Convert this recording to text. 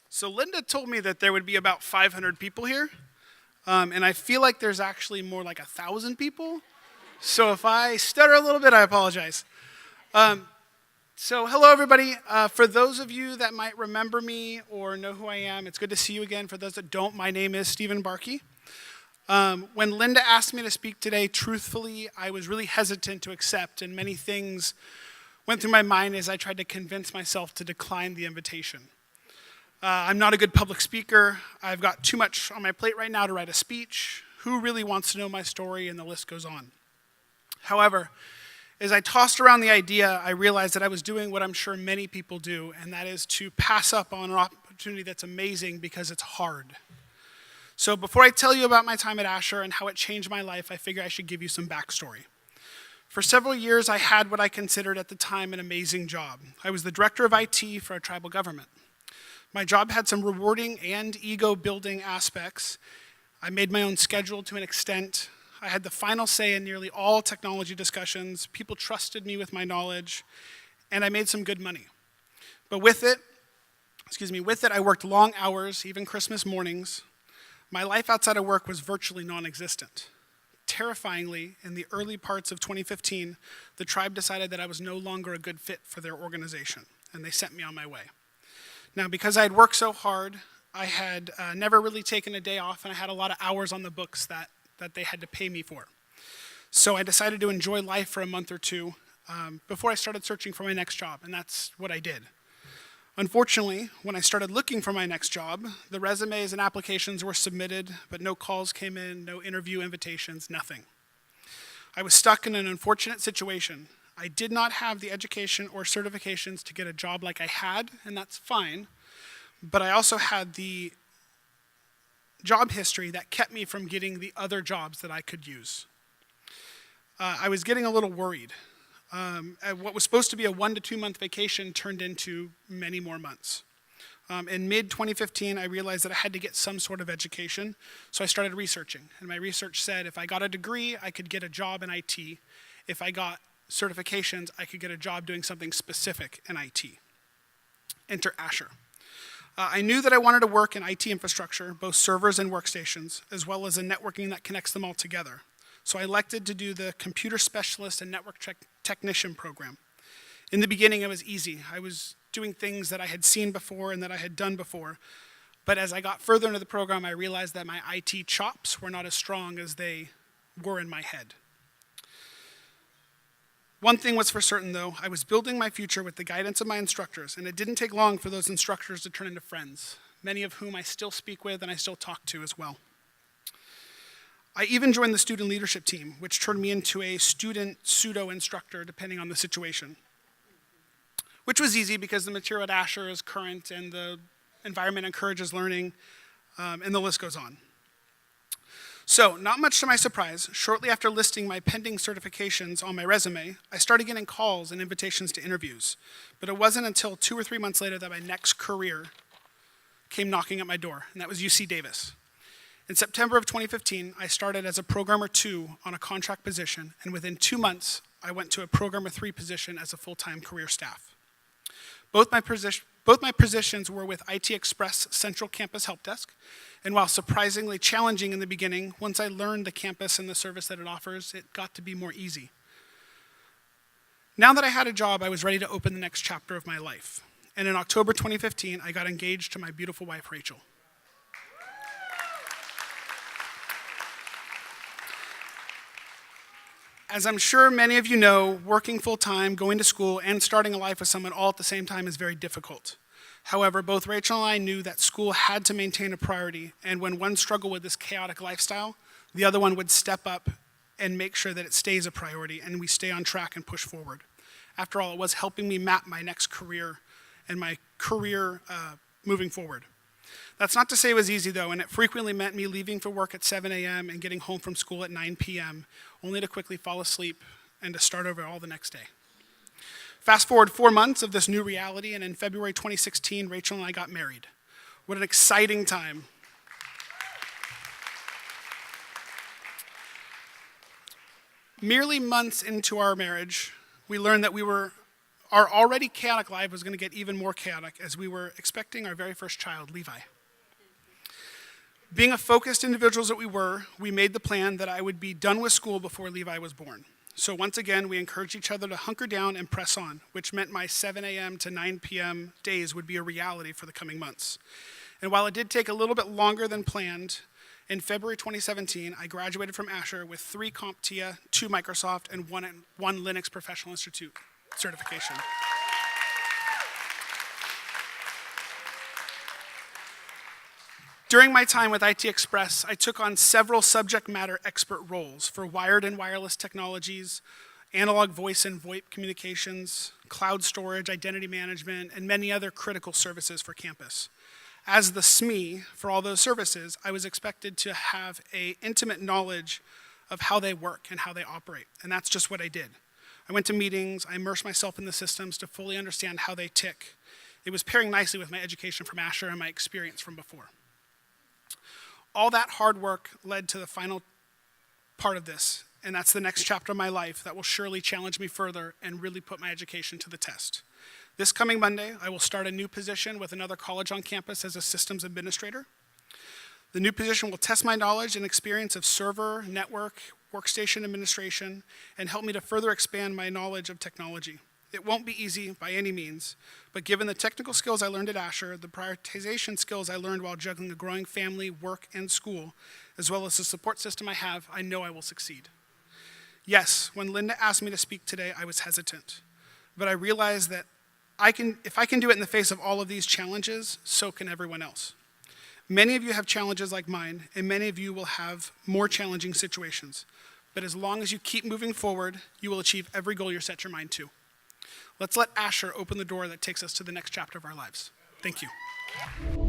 So Linda told me that there would be about 500 people here, and I feel like there's actually more like 1,000 people. So if I stutter a little bit, I apologize. So hello, everybody. For those of you that might remember me or know who I am, it's good to see you again. For those that don't, my name is Stephen Barkey. When Linda asked me to speak today, truthfully, I was really hesitant to accept, and many things went through my mind as I tried to convince myself to decline the invitation. I'm not a good public speaker. I've got too much on my plate right now to write a speech. Who really wants to know my story? And the list goes on. However, as I tossed around the idea, I realized that I was doing what I'm sure many people do, and that is to pass up on an opportunity that's amazing because it's hard. So before I tell you about my time at Asher and how it changed my life, I figure I should give you some backstory. For several years, I had what I considered at the time an amazing job. I was the director of IT for a tribal government. My job had some rewarding and ego-building aspects. I made my own schedule to an extent. I had the final say in nearly all technology discussions. People trusted me with my knowledge, and I made some good money. But with it, I worked long hours, even Christmas mornings. My life outside of work was virtually non-existent. Terrifyingly, in the early parts of 2015, the tribe decided that I was no longer a good fit for their organization, and they sent me on my way. Now, because I had worked so hard, I had never really taken a day off, and I had a lot of hours on the books that they had to pay me for. So I decided to enjoy life for a month or two before I started searching for my next job, and that's what I did. Unfortunately, when I started looking for my next job, the resumes and applications were submitted, but no calls came in, no interview invitations, nothing. I was stuck in an unfortunate situation. I did not have the education or certifications to get a job like I had, and that's fine, but I also had the job history that kept me from getting the other jobs that I could use. I was getting a little worried. What was supposed to be a 1 to 2 month vacation turned into many more months. In mid-2015, I realized that I had to get some sort of education, so I started researching. And my research said if I got a degree, I could get a job in IT. If I got certifications, I could get a job doing something specific in IT. Enter Asher. I knew that I wanted to work in IT infrastructure, both servers and workstations, as well as a networking that connects them all together. So I elected to do the Computer Specialist and Network Technician program. In the beginning, it was easy. I was doing things that I had seen before and that I had done before. But as I got further into the program, I realized that my IT chops were not as strong as they were in my head. One thing was for certain, though, I was building my future with the guidance of my instructors, and it didn't take long for those instructors to turn into friends, many of whom I still speak with and I still talk to as well. I even joined the student leadership team, which turned me into a student pseudo-instructor, depending on the situation, which was easy because the material at Asher is current and the environment encourages learning, and the list goes on. So, not much to my surprise, shortly after listing my pending certifications on my resume, I started getting calls and invitations to interviews. But it wasn't until 2 or 3 months later that my next career came knocking at my door, and that was UC Davis. In September of 2015, I started as a Programmer 2 on a contract position, and within 2 months, I went to a Programmer 3 position as a full-time career staff. Both my positions were with IT Express Central Campus Help Desk, and while surprisingly challenging in the beginning, once I learned the campus and the service that it offers, it got to be more easy. Now that I had a job, I was ready to open the next chapter of my life. And in October 2015, I got engaged to my beautiful wife, Rachel. As I'm sure many of you know, working full-time, going to school, and starting a life with someone all at the same time is very difficult. However, both Rachel and I knew that school had to maintain a priority, and when one struggled with this chaotic lifestyle, the other one would step up and make sure that it stays a priority and we stay on track and push forward. After all, it was helping me map my next career and my career moving forward. That's not to say it was easy, though, and it frequently meant me leaving for work at 7 a.m. and getting home from school at 9 p.m., only to quickly fall asleep and to start over all the next day. Fast forward 4 months of this new reality, and in February 2016, Rachel and I got married. What an exciting time. Merely months into our marriage, we learned that we were Our already chaotic life was going to get even more chaotic as we were expecting our very first child, Levi. Being a focused individuals that we were, we made the plan that I would be done with school before Levi was born. So once again, we encouraged each other to hunker down and press on, which meant my 7 a.m. to 9 p.m. days would be a reality for the coming months. And while it did take a little bit longer than planned, in February 2017, I graduated from Asher with 3 CompTIA, 2 Microsoft, and one Linux Professional Institute certification. During my time with IT Express, I took on several subject matter expert roles for wired and wireless technologies, analog voice and VoIP communications, cloud storage, identity management, and many other critical services for campus. As the SME for all those services, I was expected to have an intimate knowledge of how they work and how they operate, and that's just what I did. I went to meetings, I immersed myself in the systems to fully understand how they tick. It was pairing nicely with my education from Asher and my experience from before. All that hard work led to the final part of this, and that's the next chapter of my life that will surely challenge me further and really put my education to the test. This coming Monday, I will start a new position with another college on campus as a systems administrator. The new position will test my knowledge and experience of server, network, workstation administration, and help me to further expand my knowledge of technology. It won't be easy by any means, but given the technical skills I learned at Asher, the prioritization skills I learned while juggling a growing family, work, and school, as well as the support system I have, I know I will succeed. Yes, when Linda asked me to speak today, I was hesitant, but I realized that if I can do it in the face of all of these challenges, so can everyone else. Many of you have challenges like mine, and many of you will have more challenging situations, but as long as you keep moving forward, you will achieve every goal you set your mind to. Let's let Asher open the door that takes us to the next chapter of our lives. Thank you.